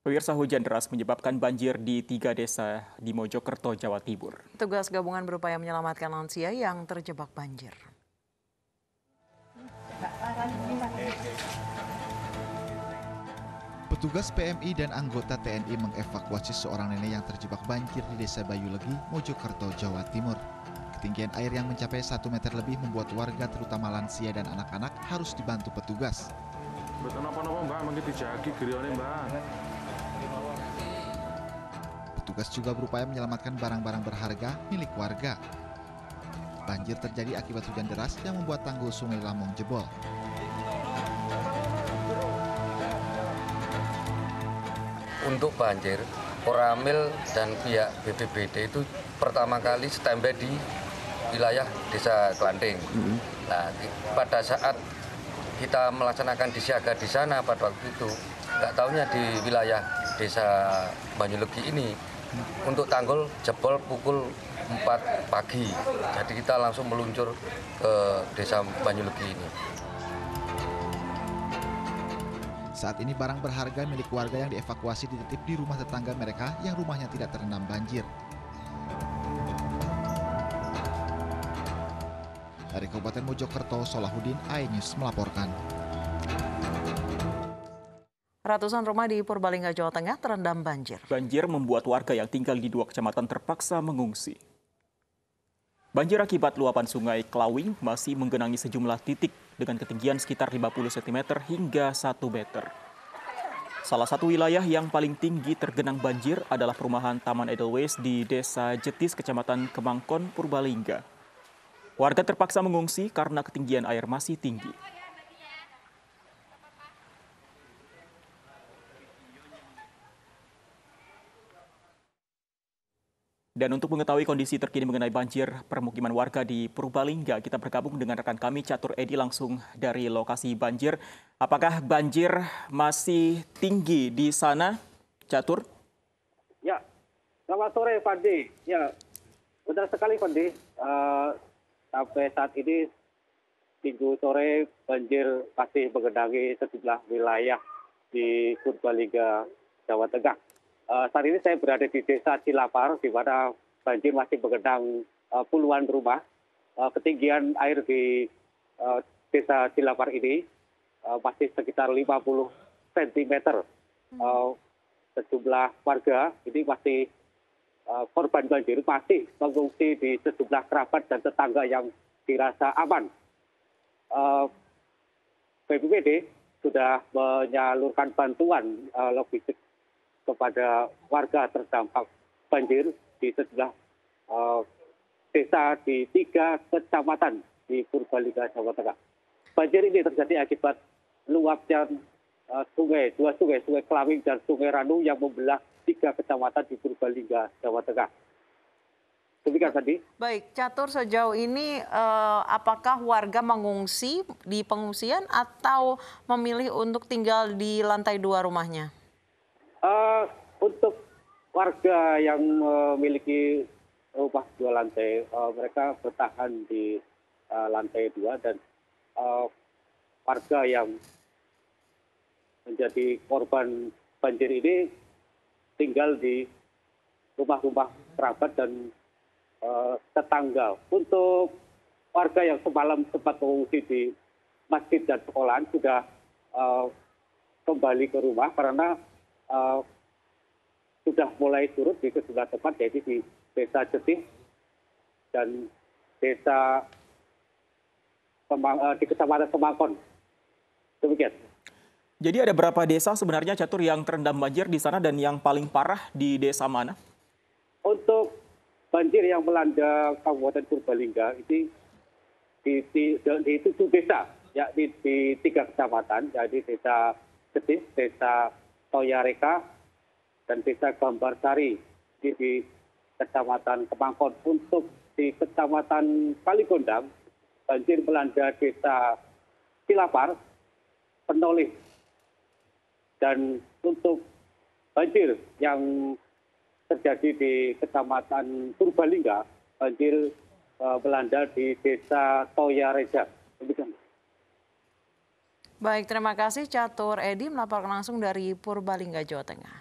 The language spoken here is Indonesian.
Pemirsa, hujan deras menyebabkan banjir di 3 desa di Mojokerto, Jawa Timur. Tugas gabungan berupaya menyelamatkan lansia yang terjebak banjir. Petugas PMI dan anggota TNI mengevakuasi seorang nenek yang terjebak banjir di Desa Bayulegi, Mojokerto, Jawa Timur. Ketinggian air yang mencapai 1 meter lebih membuat warga terutama lansia dan anak-anak harus dibantu petugas. Betul apa-apa Mbak, mungkin dijagi gerione Mbak. Petugas juga berupaya menyelamatkan barang-barang berharga milik warga. Banjir terjadi akibat hujan deras yang membuat tanggul Sungai Lamong jebol. Untuk banjir, Koramil dan pihak BPBD itu pertama kali standby di wilayah Desa Klanting. Nah, pada saat kita melaksanakan disiaga di sana pada waktu itu, nggak tahunya di wilayah Desa Banyulegi ini untuk tanggul jebol pukul 4 pagi. Jadi kita langsung meluncur ke Desa Banyulegi ini. Saat ini barang berharga milik warga yang dievakuasi dititip di rumah tetangga mereka yang rumahnya tidak terendam banjir. Dari Kabupaten Mojokerto, Solahuddin, iNews melaporkan. Ratusan rumah di Purbalingga, Jawa Tengah terendam banjir. Banjir membuat warga yang tinggal di 2 kecamatan terpaksa mengungsi. Banjir akibat luapan sungai Klawing masih menggenangi sejumlah titik dengan ketinggian sekitar 50 cm hingga 1 meter. Salah satu wilayah yang paling tinggi tergenang banjir adalah perumahan Taman Edelweiss di Desa Jetis, Kecamatan Kemangkon, Purbalingga. Warga terpaksa mengungsi karena ketinggian air masih tinggi. Dan untuk mengetahui kondisi terkini mengenai banjir permukiman warga di Purbalingga, kita bergabung dengan rekan kami Catur Edi langsung dari lokasi banjir. Apakah banjir masih tinggi di sana, Catur? Ya, selamat sore Fandi. Ya, benar sekali Fandi. Sampai saat ini Minggu sore banjir masih menggenangi sejumlah wilayah di Purbalingga, Jawa Tengah. Saat ini saya berada di Desa Cilapar, di mana banjir masih menggenang puluhan rumah. Ketinggian air di Desa Cilapar ini masih sekitar 50 cm. Sejumlah warga ini masih korban banjir masih mengungsi di sejumlah kerabat dan tetangga yang dirasa aman. BPBD sudah menyalurkan bantuan logistik kepada warga terdampak banjir di sejumlah desa di 3 kecamatan di Purbalingga, Jawa Tengah. Banjir ini terjadi akibat luapnya Sungai Klawing dan Sungai Ranu yang membelah 3 kecamatan di Purbalingga, Jawa Tengah. Demikian tadi. Baik, Catur, sejauh ini apakah warga mengungsi di pengungsian atau memilih untuk tinggal di lantai 2 rumahnya? Untuk warga yang memiliki rumah 2 lantai, mereka bertahan di lantai 2 dan warga yang menjadi korban banjir ini tinggal di rumah-rumah kerabat dan tetangga. Untuk warga yang semalam sempat mengungsi di masjid dan sekolahan sudah kembali ke rumah karena sudah mulai surut di sejumlah tempat, yaitu di Desa Jetis dan Desa di Kecamatan Kemangkon. Demikian. Jadi ada berapa desa sebenarnya, Catur, yang terendam banjir di sana dan yang paling parah di desa mana? Untuk banjir yang melanda Kabupaten Purbalingga ini di 7 desa, yakni di 3 kecamatan, yaitu Desa Jetis, Desa Toyareka, dan Desa Gambarsari di Kecamatan Kemangkon. Untuk di Kecamatan Kaligondang, banjir melanda Desa Cilapar, Penolih. Dan untuk banjir yang terjadi di Kecamatan Purbalingga, banjir melanda di Desa Toyareja. Demikian. Baik, terima kasih Catur Edi melaporkan langsung dari Purbalingga, Jawa Tengah.